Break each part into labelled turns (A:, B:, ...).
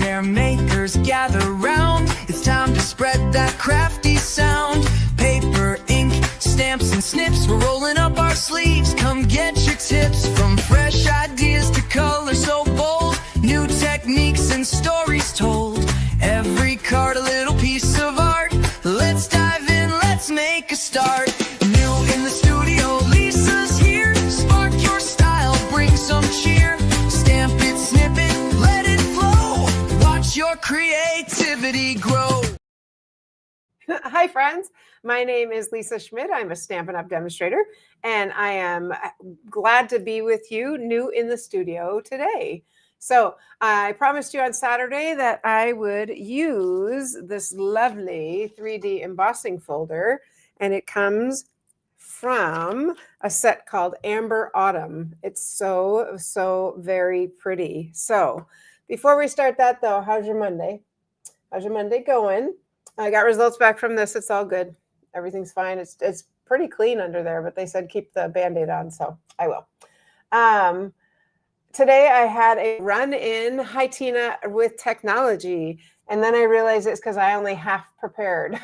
A: where makers gather round. It's time to spread that crafty sound. Paper, ink, stamps and snips, we're rolling up our sleeves. Come get your tips, from fresh ideas to color so bold. New techniques and stories told. Every card a little piece of art. Let's dive in, let's make a start. New in the studio, Lisa's here. Spark your style, bring some cheer. Stamp it, snip it, let it flow. Watch your creativity grow.
B: Hi friends, my name is Lisa Schmidt. I'm a Stampin' Up! Demonstrator, and I am glad to be with you new in the studio today. So I promised you on Saturday that I would use this lovely 3D embossing folder, and it comes from a set called Amber Autumn. It's so very pretty. So before we start that though, how's your Monday? How's your Monday going? I got results back from this. It's all good. Everything's fine. It's pretty clean under there, but they said keep the Band-Aid on, so I will. Today I had a run-in, hi Tina, with technology, and then I realized it's because I only half prepared.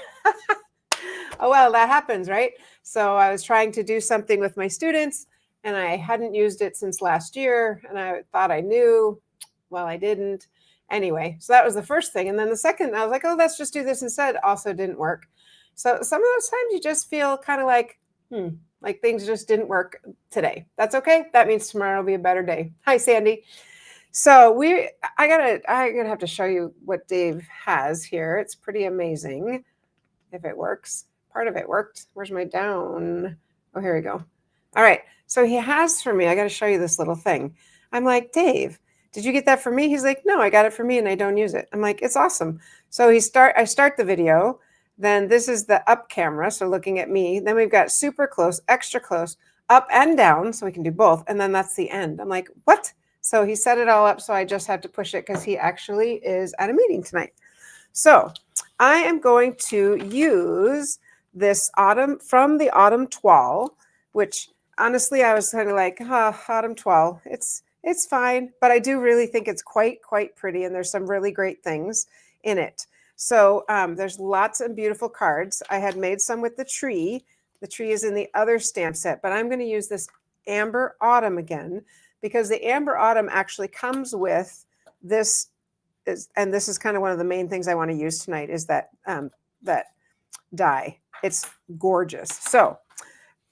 B: Oh well, that happens, right? So I was trying to do something with my students, and I hadn't used it since last year, and I thought I knew. Well, I didn't. Anyway, so that was the first thing. And then the second, I was like, oh, let's just do this instead. Also didn't work. So some of those times you just feel kind of like things just didn't work today. That's okay. That means tomorrow will be a better day. Hi, Sandy. So I gotta have to show you what Dave has here. It's pretty amazing. If it works. Part of it worked. Where's my down? Oh, here we go. All right. So he has for me, I got to show you this little thing. I'm like, Dave, did you get that for me? He's like, no, I got it for me and I don't use it. I'm like, it's awesome. So I start the video. Then this is the up camera. So looking at me, then we've got super close, extra close, up and down. So we can do both. And then that's the end. I'm like, what? So he set it all up. So I just have to push it because he actually is at a meeting tonight. So I am going to use this autumn from the Autumn Toile, which honestly, I was kind of like, Autumn Toile. It's fine, but I do really think it's quite pretty, and there's some really great things in it. So there's lots of beautiful cards. I had made some with the tree. The tree is in the other stamp set, but I'm going to use this Amber Autumn again because the Amber Autumn actually comes with this, and this is kind of one of the main things I want to use tonight is that that die. It's gorgeous. So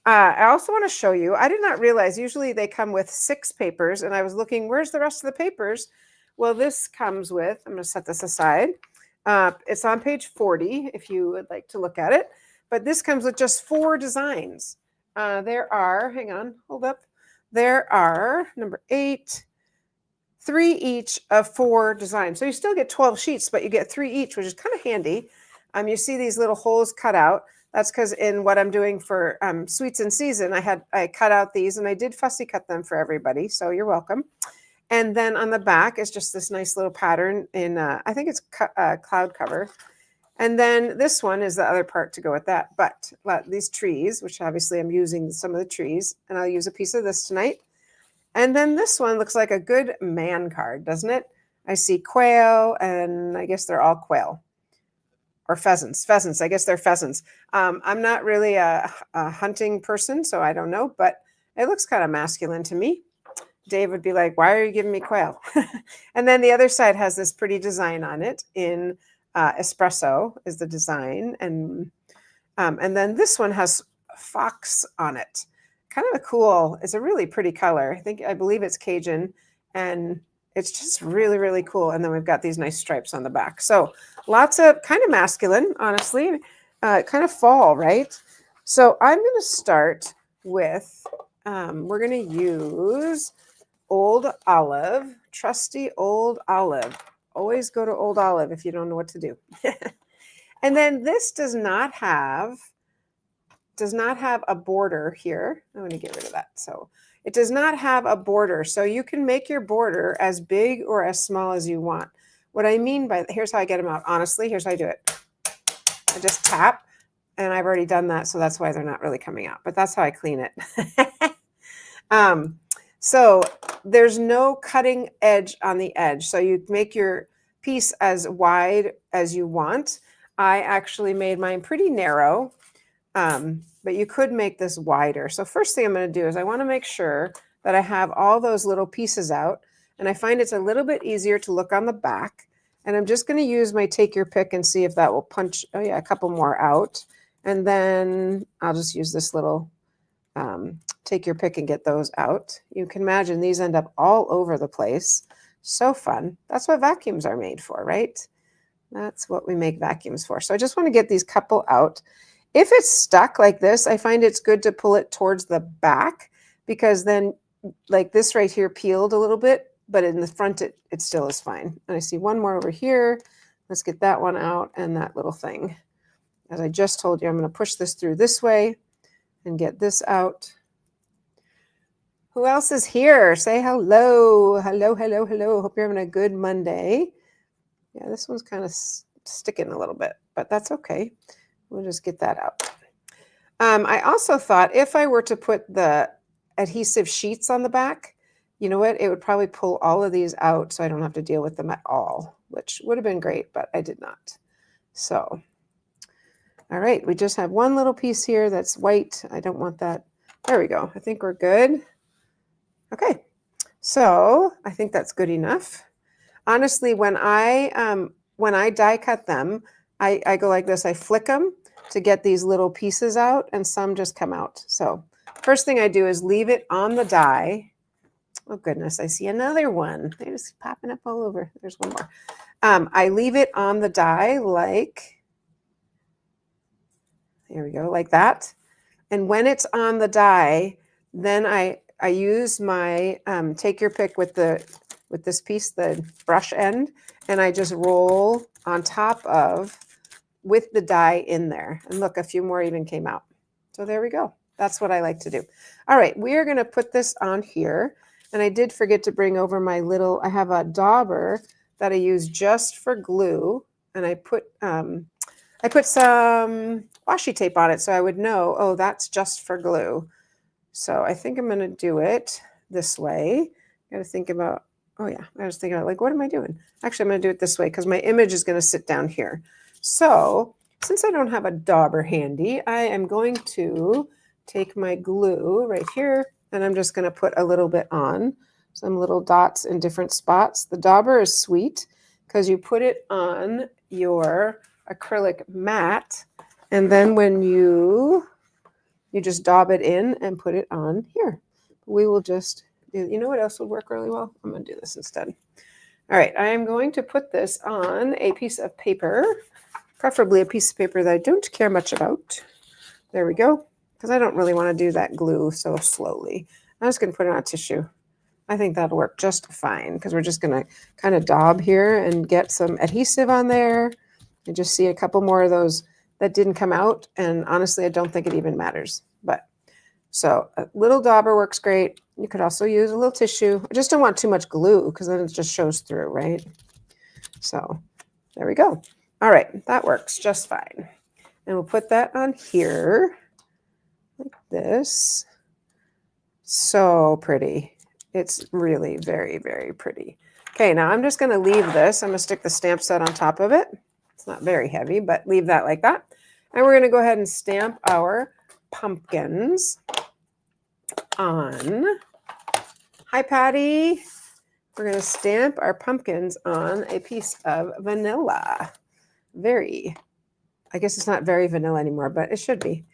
B: I also want to show you, I did not realize usually they come with 6 papers, and I was looking, where's the rest of the papers? Well, this comes with, I'm going to set this aside. It's on page 40 if you would like to look at it, but this comes with just 4 designs. There are, hang on, hold up. There are, number 8, 3 each of 4 designs. So you still get 12 sheets, but you get 3 each, which is kind of handy. You see these little holes cut out. That's because in what I'm doing for Sweets in Season, I cut out these and I did fussy cut them for everybody. So you're welcome. And then on the back is just this nice little pattern in, I think it's cloud cover. And then this one is the other part to go with that. But these trees, which obviously I'm using some of the trees, and I'll use a piece of this tonight. And then this one looks like a good man card, doesn't it? I see quail, and I guess they're all quail. Or pheasants. I guess they're pheasants. I'm not really a hunting person, so I don't know, but it looks kind of masculine to me. Dave would be like, why are you giving me quail? And then the other side has this pretty design on it in espresso is the design. And then this one has fox on it. Kind of a cool, it's a really pretty color. I believe it's Cajun, and it's just really cool. And then we've got these nice stripes on the back. So lots of kind of masculine, honestly, kind of fall, right? So I'm going to start with, we're going to use Old Olive, trusty Old Olive. Always go to Old Olive if you don't know what to do. And then this does not have a border here. I'm going to get rid of that. So it does not have a border. So you can make your border as big or as small as you want. What I mean by, here's how I get them out. Honestly, here's how I do it. I just tap, and I've already done that. So that's why they're not really coming out, but that's how I clean it. So there's no cutting edge on the edge. So you make your piece as wide as you want. I actually made mine pretty narrow, but you could make this wider. So first thing I'm going to do is I want to make sure that I have all those little pieces out. And I find it's a little bit easier to look on the back. And I'm just going to use my take your pick and see if that will punch, oh yeah, a couple more out. And then I'll just use this little take your pick and get those out. You can imagine these end up all over the place. So fun. That's what vacuums are made for, right? That's what we make vacuums for. So I just want to get these couple out. If it's stuck like this, I find it's good to pull it towards the back, because then like this right here peeled a little bit, but in the front it still is fine. And I see one more over here. Let's get that one out and that little thing. As I just told you, I'm going to push this through this way and get this out. Who else is here? Say hello. Hello, hello, hello. Hope you're having a good Monday. Yeah, this one's kind of sticking a little bit, but that's okay. We'll just get that out. I also thought if I were to put the adhesive sheets on the back, you know what? It would probably pull all of these out so I don't have to deal with them at all, which would have been great, but I did not. So, all right, we just have one little piece here that's white. I don't want that. There we go. I think we're good. Okay, so I think that's good enough. Honestly, when I die cut them, I go like this. I flick them to get these little pieces out, and some just come out. So first thing I do is leave it on the die. Oh goodness, I see another one. They're just popping up all over. There's one more. I leave it on the die like, there we go, like that. And when it's on the die, then I use my take your pick with this piece, the brush end, and I just roll on top of with the die in there. And look, a few more even came out. So there we go. That's what I like to do. All right, we are going to put this on here. And I did forget to bring over my little, I have a dauber that I use just for glue. And I put some washi tape on it so I would know, oh, that's just for glue. So I think I'm going to do it this way. I got to think about, oh yeah, I was thinking about like, what am I doing? Actually, I'm going to do it this way because my image is going to sit down here. So since I don't have a dauber handy, I am going to take my glue right here, and I'm just going to put a little bit on, some little dots in different spots. The dauber is sweet because you put it on your acrylic mat, and then when you just daub it in and put it on here. We will just do, you know what else would work really well? I'm going to do this instead. All right, I am going to put this on a piece of paper, preferably a piece of paper that I don't care much about. There we go, because I don't really want to do that glue so slowly. I'm just going to put it on tissue. I think that'll work just fine because we're just going to kind of daub here and get some adhesive on there. I just see a couple more of those that didn't come out, and honestly, I don't think it even matters. But so a little dauber works great. You could also use a little tissue. I just don't want too much glue because then it just shows through, right? So there we go. All right, that works just fine. And we'll put that on here like this. So pretty. It's really very, very pretty. Okay, now I'm just going to leave this. I'm going to stick the stamp set on top of it. It's not very heavy, but leave that like that. And we're going to go ahead and stamp our pumpkins on. Hi, Patty. We're going to stamp our pumpkins on a piece of vanilla. I guess it's not very vanilla anymore, but it should be.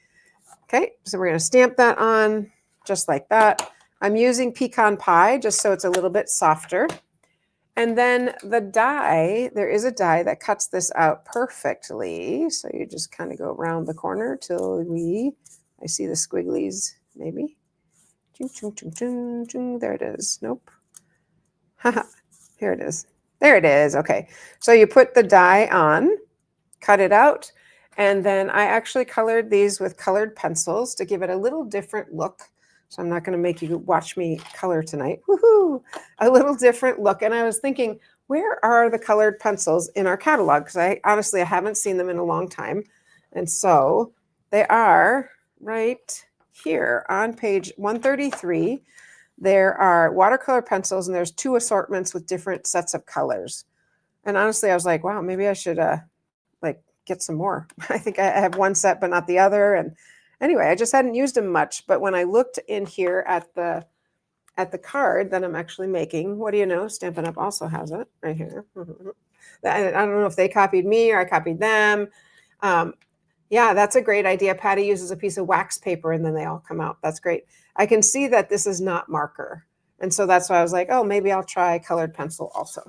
B: Okay, so we're going to stamp that on just like that. I'm using pecan pie just so it's a little bit softer. And then the die, there is a die that cuts this out perfectly. So you just kind of go around the corner till I see the squigglies, maybe. There it is. Nope. Here it is. There it is. Okay. So you put the die on, cut it out, and then I actually colored these with colored pencils to give it a little different look. So I'm not going to make you watch me color tonight. Woohoo! A little different look. And I was thinking, where are the colored pencils in our catalog? Because I haven't seen them in a long time. And so they are right here on page 133. There are watercolor pencils, and there's two assortments with different sets of colors. And honestly, I was like, wow, maybe I should like get some more. I think I have one set, but not the other. And anyway, I just hadn't used them much. But when I looked in here at the card that I'm actually making, what do you know? Stampin' Up! Also has it right here. I don't know if they copied me or I copied them. Yeah, that's a great idea. Patty uses a piece of wax paper and then they all come out. That's great. I can see that this is not marker. And so that's why I was like, oh, maybe I'll try colored pencil also.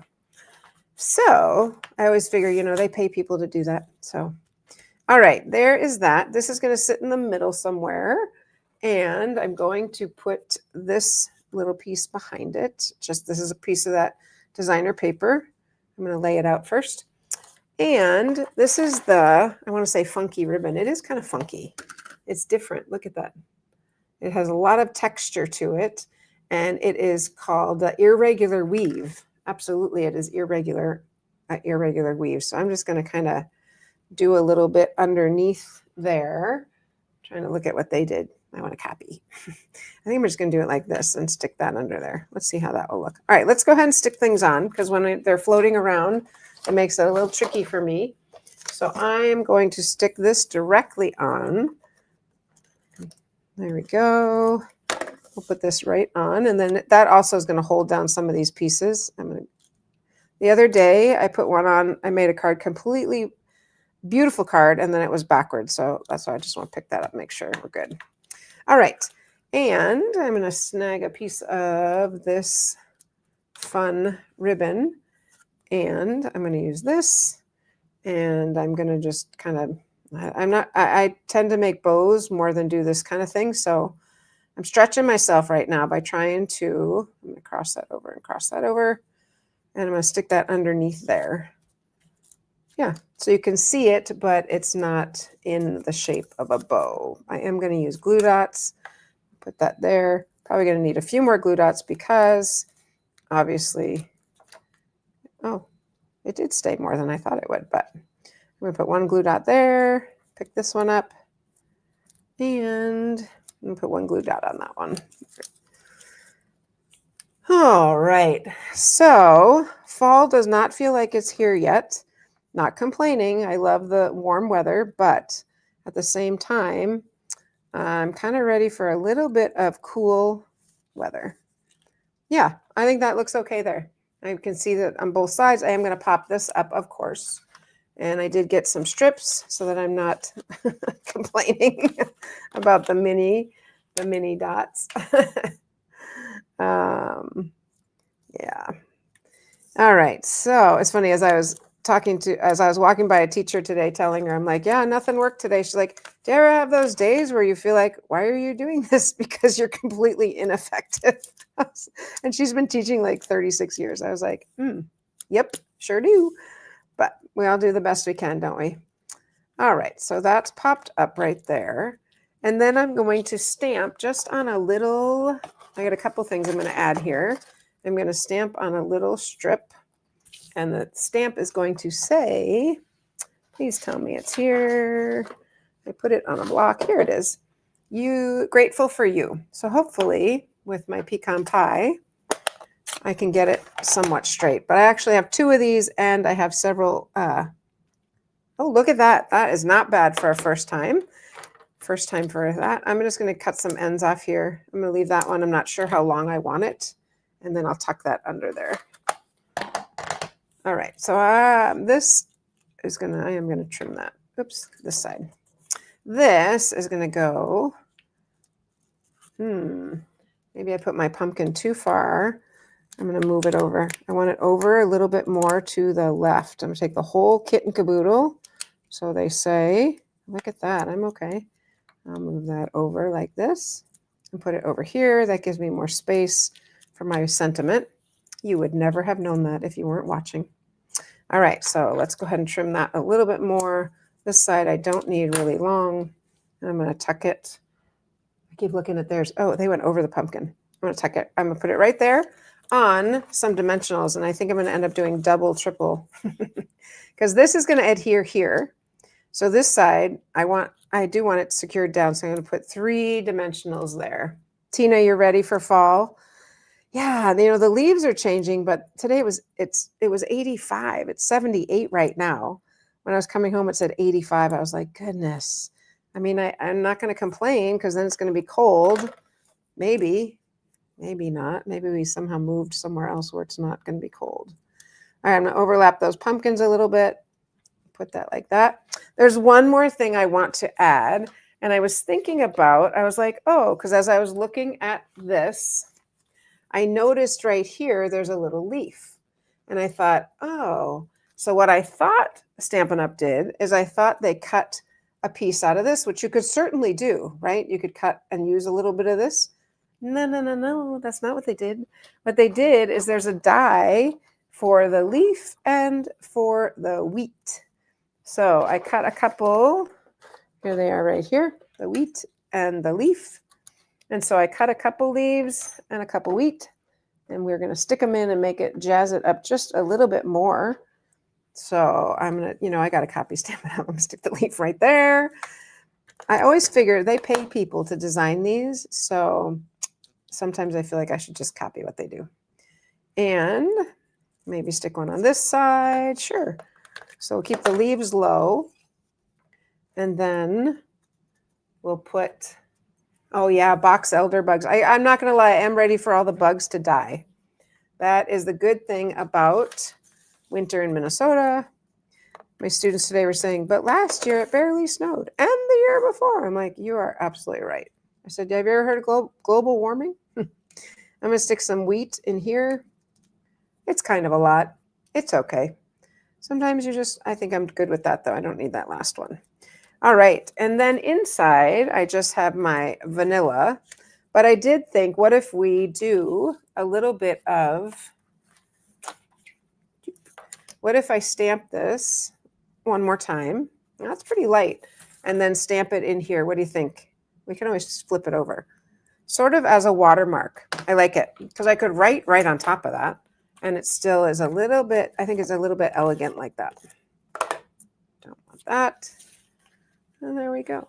B: So I always figure, you know, they pay people to do that. So, all right, there is that. This is going to sit in the middle somewhere. And I'm going to put this little piece behind it. Just this is a piece of that designer paper. I'm going to lay it out first. And this is the, I want to say funky ribbon. It is kind of funky. It's different. Look at that. It has a lot of texture to it. And it is called the irregular weave. Absolutely, it is irregular weave. So I'm just going to kind of do a little bit underneath there. Trying to look at what they did. I want to copy. I think I'm just going to do it like this and stick that under there. Let's see how that will look. All right, let's go ahead and stick things on because when they're floating around, it makes it a little tricky for me. So I'm going to stick this directly on. There we go. We'll put this right on. And then that also is going to hold down some of these pieces. The other day I put one on, I made a card completely beautiful card, and then it was backwards. So that's why I just want to pick that up, make sure we're good. All right. And I'm going to snag a piece of this fun ribbon, and I'm going to use this, and I'm going to just kind of, I tend to make bows more than do this kind of thing. So I'm stretching myself right now by trying to, I'm going to cross that over and cross that over, and I'm going to stick that underneath there. Yeah, so you can see it, but it's not in the shape of a bow. I am going to use glue dots. Put that there. Probably going to need a few more glue dots because obviously, oh, it did stay more than I thought it would, but I'm going to put one glue dot there, pick this one up, and I'm going to put one glue dot on that one. All right, so fall does not feel like it's here yet. Not complaining. I love the warm weather, but at the same time, I'm kind of ready for a little bit of cool weather. Yeah, I think that looks okay there. I can see that on both sides. I am going to pop this up, of course. And I did get some strips so that I'm not complaining about the mini dots. Yeah. All right. So it's funny, as I was walking by a teacher today, telling her, I'm like, yeah, nothing worked today. She's like, do you ever have those days where you feel like, why are you doing this? Because you're completely ineffective. And she's been teaching like 36 years. I was like, yep, sure do. But we all do the best we can, don't we? All right, so that's popped up right there. And then I'm going to stamp just on a little, I got a couple things I'm going to add here. I'm going to stamp on a little strip. And the stamp is going to say, please tell me it's here. I put it on a block. Here it is. You, grateful for you. So hopefully with my pecan pie, I can get it somewhat straight. But I actually have two of these and I have several. Oh, look at that. That is not bad for a first time. First time for that. I'm just going to cut some ends off here. I'm going to leave that one. I'm not sure how long I want it. And then I'll tuck that under there. All right, so this is I am gonna trim that. Oops, this side. This is gonna go, maybe I put my pumpkin too far. I'm gonna move it over. I want it over a little bit more to the left. I'm gonna take the whole kit and caboodle. So they say, look at that, I'm okay. I'll move that over like this and put it over here. That gives me more space for my sentiment. You would never have known that if you weren't watching. All right, so let's go ahead and trim that a little bit more. This side I don't need really long. And I'm going to tuck it. I keep looking at theirs. Oh, they went over the pumpkin. I'm going to tuck it. I'm going to put it right there on some dimensionals. And I think I'm going to end up doing double, triple. Because this is going to adhere here. So this side, I do want it secured down. So I'm going to put 3 dimensionals there. Tina, you're ready for fall? Yeah, the leaves are changing, but today it was 85. It's 78 right now. When I was coming home, it said 85. I was like, goodness. I mean, I'm not going to complain because then it's going to be cold. Maybe, maybe not. Maybe we somehow moved somewhere else where it's not going to be cold. All right, I'm going to overlap those pumpkins a little bit. Put that like that. There's one more thing I want to add. And I was thinking about, I was like, oh, because as I was looking at this, I noticed right here, there's a little leaf. And I thought, oh, so what I thought Stampin' Up! Did is I thought they cut a piece out of this, which you could certainly do, right? You could cut and use a little bit of this. No, no, no, no, that's not what they did. What they did is there's a die for the leaf and for the wheat. So I cut a couple. Here they are right here, the wheat and the leaf. And so I cut a couple leaves and a couple wheat, and we're going to stick them in and make it jazz it up just a little bit more. So I'm going to, I got a copy stamp it. I'm going to stick the leaf right there. I always figure they pay people to design these. So sometimes I feel like I should just copy what they do. And maybe stick one on this side. Sure. So we'll keep the leaves low. And then we'll put, oh yeah, box elder bugs. I'm not going to lie, I am ready for all the bugs to die. That is the good thing about winter in Minnesota. My students today were saying, but last year it barely snowed, and the year before. I'm like, you are absolutely right. I said, have you ever heard of global warming? I'm going to stick some wheat in here. It's kind of a lot. It's okay. Sometimes I think I'm good with that though. I don't need that last one. All right, and then inside, I just have my vanilla, but I did think, what if we do a little bit of, what if I stamp this one more time? That's pretty light, and then stamp it in here. What do you think? We can always just flip it over, sort of as a watermark. I like it, because I could write right on top of that, and it still is a little bit, I think it's a little bit elegant like that. Don't want that. And there we go.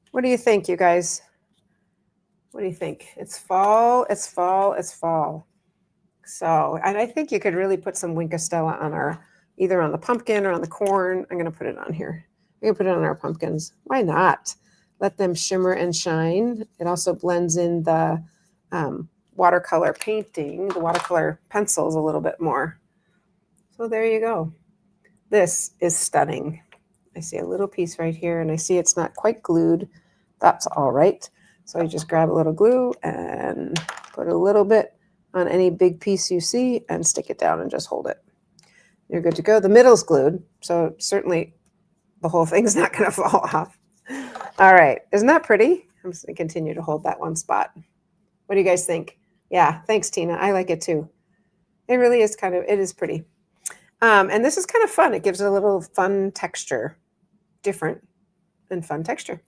B: What do you think, you guys? What do you think? It's fall, it's fall, it's fall. So, and I think you could really put some Wink of Stella on either on the pumpkin or on the corn. I'm going to put it on here. I'm going to put it on our pumpkins. Why not? Let them shimmer and shine. It also blends in the watercolor painting, the watercolor pencils a little bit more. So there you go. This is stunning. I see a little piece right here, and I see it's not quite glued. That's all right. So you just grab a little glue and put a little bit on any big piece you see and stick it down and just hold it. You're good to go. The middle's glued, so certainly the whole thing's not going to fall off. All right. Isn't that pretty? I'm just going to continue to hold that one spot. What do you guys think? Yeah, thanks, Tina. I like it too. It really is it is pretty. And this is kind of fun. It gives it a little fun texture. Different and fun texture.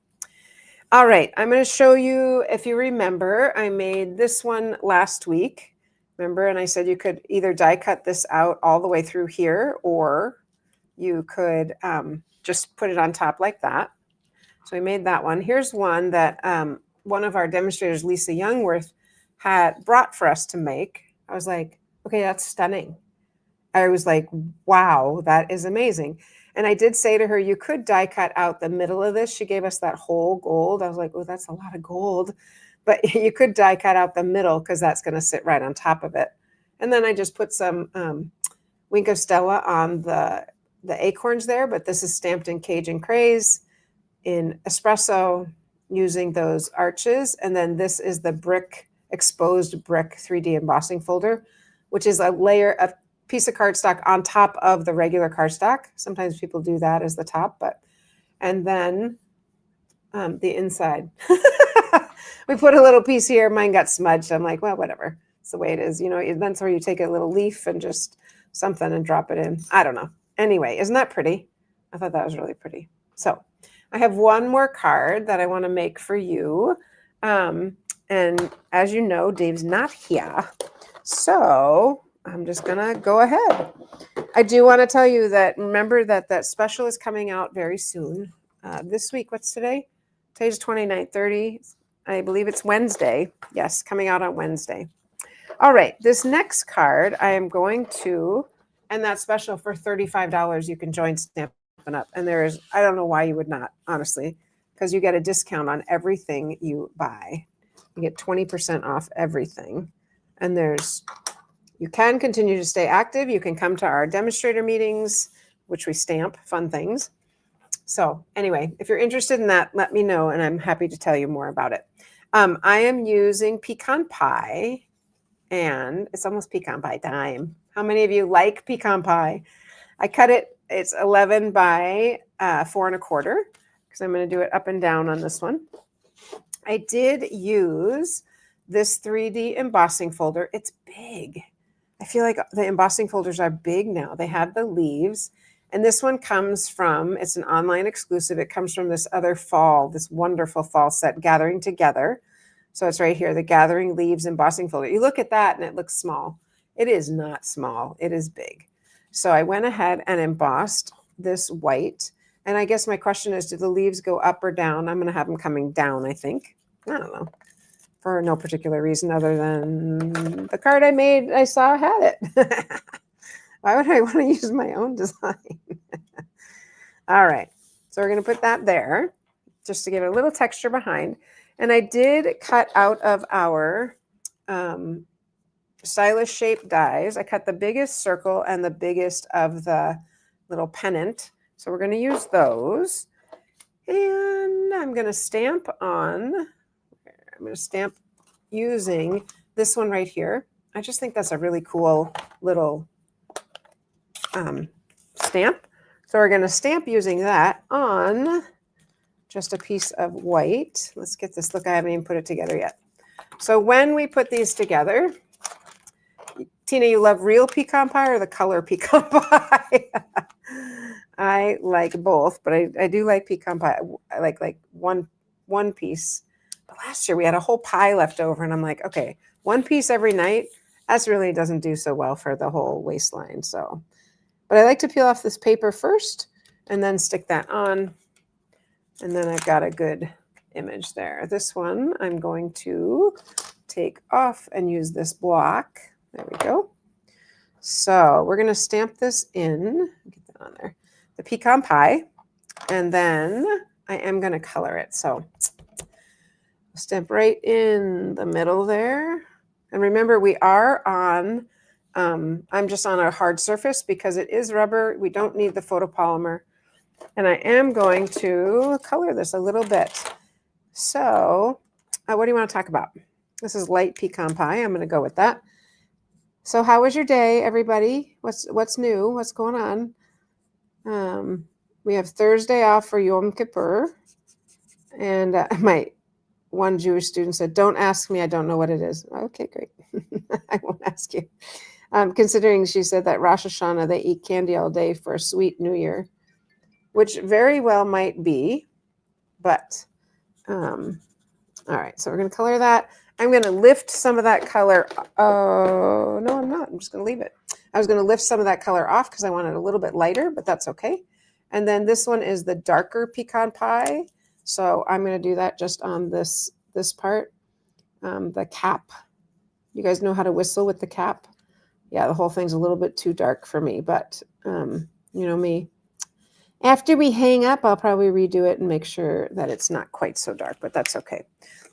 B: All right, I'm going to show you, if you remember, I made this one last week. Remember, and I said you could either die cut this out all the way through here, or you could just put it on top like that. So we made that one. Here's one that one of our demonstrators, Lisa Youngworth, had brought for us to make. I was like, okay, that's stunning. I was like, wow, that is amazing. And I did say to her, you could die cut out the middle of this. She gave us that whole gold. I was like, oh, that's a lot of gold. But you could die cut out the middle because that's going to sit right on top of it. And then I just put some Wink of Stella on the acorns there. But this is stamped in Cajun Craze in espresso using those arches. And then this is the exposed brick 3D embossing folder, which is a piece of cardstock on top of the regular cardstock. Sometimes people do that as the top, and then the inside. We put a little piece here. Mine got smudged. I'm like, well, whatever. It's the way it is. That's where you take a little leaf and just something and drop it in. I don't know. Anyway, isn't that pretty? I thought that was really pretty. So I have one more card that I want to make for you. And as you know, Dave's not here. So I'm just going to go ahead. I do want to tell you that, remember that special is coming out very soon. This week, what's today? Today's 29th, 30. I believe it's Wednesday. Yes, coming out on Wednesday. All right, this next card I am going to, and that's special for $35. You can join Stampin' Up. And there is, I don't know why you would not, honestly, because you get a discount on everything you buy. You get 20% off everything. And you can continue to stay active. You can come to our demonstrator meetings, which we stamp, fun things. So anyway, if you're interested in that, let me know, and I'm happy to tell you more about it. I am using pecan pie, and it's almost pecan pie time. How many of you like pecan pie? I cut it, it's 11 by 4 1/4, because I'm going to do it up and down on this one. I did use this 3D embossing folder. It's big. I feel like the embossing folders are big now. They have the leaves. And this one comes from, it's an online exclusive. It comes from this other fall, this wonderful fall set, Gathering Together. So it's right here, the Gathering Leaves embossing folder. You look at that and it looks small. It is not small. It is big. So I went ahead and embossed this white. And I guess my question is, do the leaves go up or down? I'm going to have them coming down, I think. I don't know. For no particular reason other than the card I made, I saw had it. Why would I want to use my own design? All right. So we're going to put that there just to give it a little texture behind. And I did cut out of our stylish shape dies. I cut the biggest circle and the biggest of the little pennant. So we're going to use those. And I'm going to stamp using this one right here. I just think that's a really cool little stamp. So we're going to stamp using that on just a piece of white. Let's get this. Look, I haven't even put it together yet. So when we put these together, Tina, you love real pecan pie or the color pecan pie? I like both, but I do like pecan pie. I like one piece. But last year we had a whole pie left over, and I'm like, okay, one piece every night. That's really doesn't do so well for the whole waistline. So, but I like to peel off this paper first and then stick that on. And then I've got a good image there. This one I'm going to take off and use this block. There we go. So we're going to stamp this in. Get that on there. The pecan pie. And then I am going to color it. So stamp right in the middle there. And remember, we are on, I'm just on a hard surface because it is rubber. We don't need the photopolymer. And I am going to color this a little bit. So what do you want to talk about? This is light pecan pie. I'm going to go with that. So how was your day, everybody? What's new? What's going on? We have Thursday off for Yom Kippur. And my one Jewish student said, don't ask me. I don't know what it is. Okay, great. I won't ask you. Considering she said that Rosh Hashanah, they eat candy all day for a sweet New Year, which very well might be. But, all right. So we're going to color that. I'm going to lift some of that color. Oh, no, I'm not. I'm just going to leave it. I was going to lift some of that color off because I want it a little bit lighter, but that's okay. And then this one is the darker pecan pie. So I'm going to do that just on this part, the cap. You guys know how to whistle with the cap? Yeah, the whole thing's a little bit too dark for me, but you know me. After we hang up, I'll probably redo it and make sure that it's not quite so dark, but that's okay.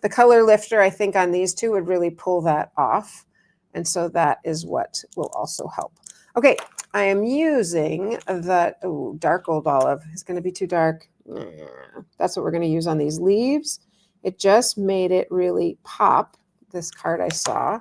B: The color lifter, I think, on these two would really pull that off. And so that is what will also help. Okay, I am using the dark old olive. It's going to be too dark. That's what we're going to use on these leaves. It just made it really pop, this card I saw.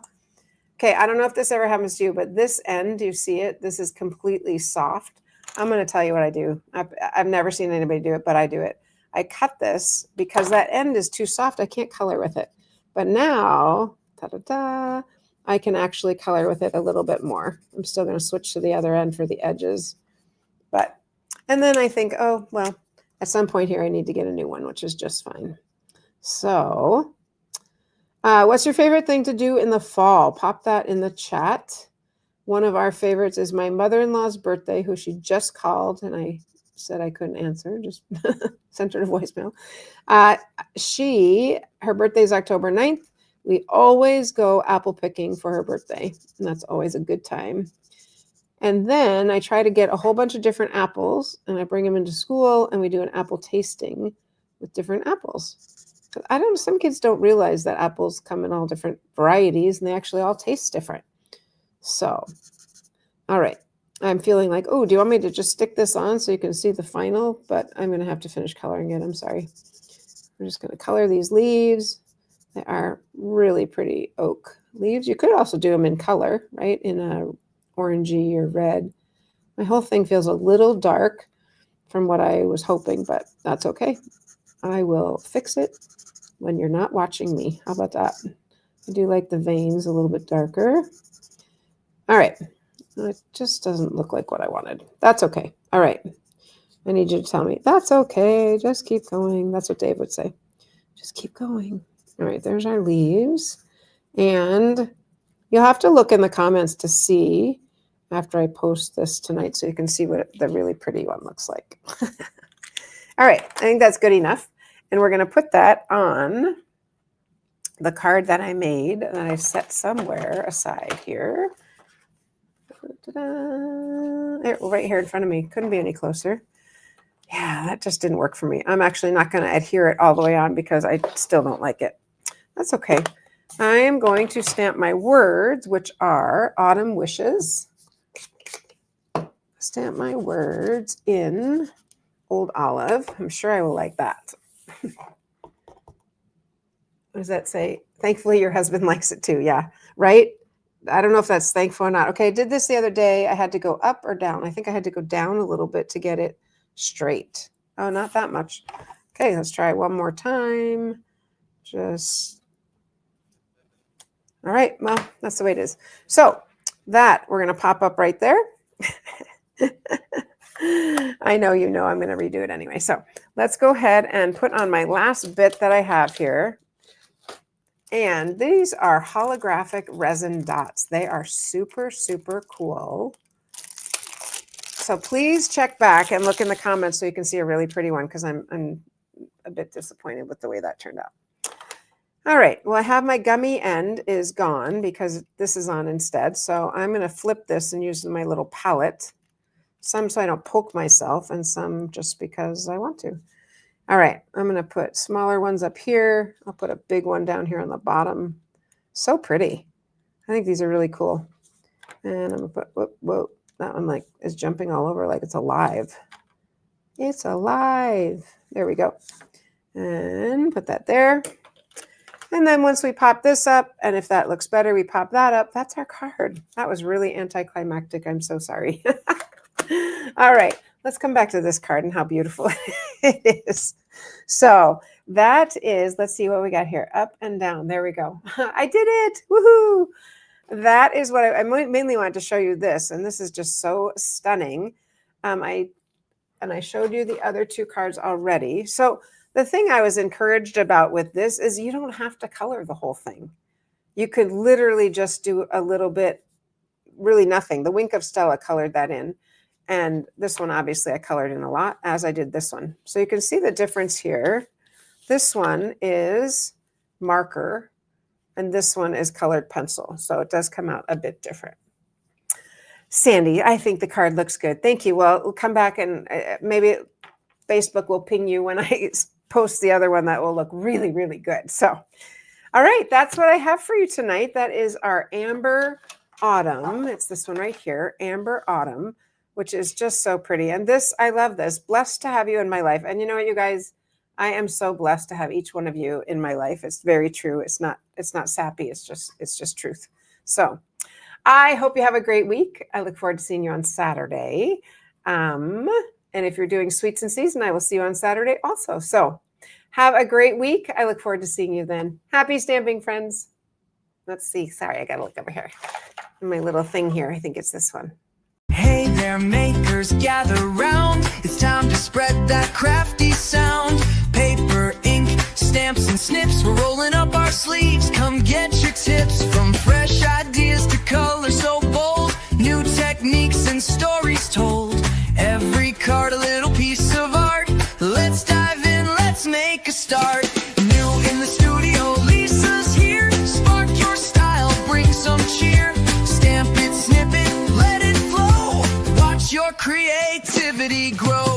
B: Okay, I don't know if this ever happens to you, but this end, do you see it? This is completely soft. I'm going to tell you what I do. I've never seen anybody do it, but I do it. I cut this because that end is too soft. I can't color with it. But now, ta-da-da, I can actually color with it a little bit more. I'm still going to switch to the other end for the edges. And then I think, oh, well, at some point here, I need to get a new one, which is just fine. So what's your favorite thing to do in the fall? Pop that in the chat. One of our favorites is my mother-in-law's birthday, who she just called, and I said I couldn't answer, just sent her a voicemail. Her birthday is October 9th. We always go apple picking for her birthday, and that's always a good time. And then I try to get a whole bunch of different apples, and I bring them into school, and we do an apple tasting with different apples. I don't know, some kids don't realize that apples come in all different varieties, and they actually all taste different. So, all right. I'm feeling like, oh, do you want me to just stick this on so you can see the final? But I'm going to have to finish coloring it. I'm sorry. We're just going to color these leaves. They are really pretty oak leaves. You could also do them in color, right? In a orangey or red. My whole thing feels a little dark from what I was hoping, but that's okay. I will fix it when you're not watching me. How about that? I do like the veins a little bit darker. All right. It just doesn't look like what I wanted. That's okay. All right. I need you to tell me, that's okay. Just keep going. That's what Dave would say. Just keep going. All right. There's our leaves. And you'll have to look in the comments to see after I post this tonight so you can see what the really pretty one looks like. All right. I think that's good enough. And we're going to put that on the card that I made that I set somewhere aside here. Right here in front of me. Couldn't be any closer. Yeah, that just didn't work for me. I'm actually not going to adhere it all the way on because I still don't like it. That's okay. I am going to stamp my words, which are autumn wishes. Stamp my words in Old Olive. I'm sure I will like that. What does that say? Thankfully, your husband likes it too. Yeah, right? I don't know if that's thankful or not. Okay, I did this the other day. I had to go up or down. I think I had to go down a little bit to get it straight. Oh, not that much. Okay, let's try it one more time. Just, all right, well, that's the way it is. So that we're going to pop up right there. I know you know I'm going to redo it anyway. So let's go ahead and put on my last bit that I have here. And these are holographic resin dots. They are super, super cool. So please check back and look in the comments so you can see a really pretty one because I'm a bit disappointed with the way that turned out. All right, well, I have my gummy end is gone because this is on instead. So I'm going to flip this and use my little palette. Some so I don't poke myself and some just because I want to. All right, I'm going to put smaller ones up here. I'll put a big one down here on the bottom. So pretty. I think these are really cool. And I'm going to put, whoa, that one like is jumping all over like it's alive. It's alive. There we go. And put that there. And then once we pop this up, and if that looks better, we pop that up. That's our card. That was really anticlimactic. I'm so sorry. All right, let's come back to this card and how beautiful it is. So that is, let's see what we got here. Up and down. There we go. I did it. Woohoo. That is what I mainly wanted to show you this. And this is just so stunning. I showed you the other two cards already. So the thing I was encouraged about with this is you don't have to color the whole thing. You could literally just do a little bit, really nothing. The Wink of Stella colored that in. And this one, obviously, I colored in a lot, as I did this one. So you can see the difference here. This one is marker, and this one is colored pencil. So it does come out a bit different. Sandy, I think the card looks good. Thank you. Well, we'll come back and maybe Facebook will ping you when I post the other one that will look really, really good. So, all right, that's what I have for you tonight. That is our Amber Autumn. It's this one right here, Amber Autumn, which is just so pretty. And this, I love this. Blessed to have you in my life. And you know what, you guys, I am so blessed to have each one of you in my life. It's very true. It's not sappy. It's just truth. So I hope you have a great week. I look forward to seeing you on Saturday. And if you're doing Sweets in Season, I will see you on Saturday also. So have a great week. I look forward to seeing you then. Happy stamping, friends. Let's see. Sorry, I got to look over here. My little thing here. I think it's this one.
A: Hey there, makers, gather round. It's time to spread that crafty sound. Paper, ink, stamps, and snips. We're rolling up our sleeves. Come get your tips. From fresh ideas to color so bold. New techniques and stories told. Every card a little piece of art. Let's dive in, let's make a start. New in the studio, Lisa's here. creativity grows.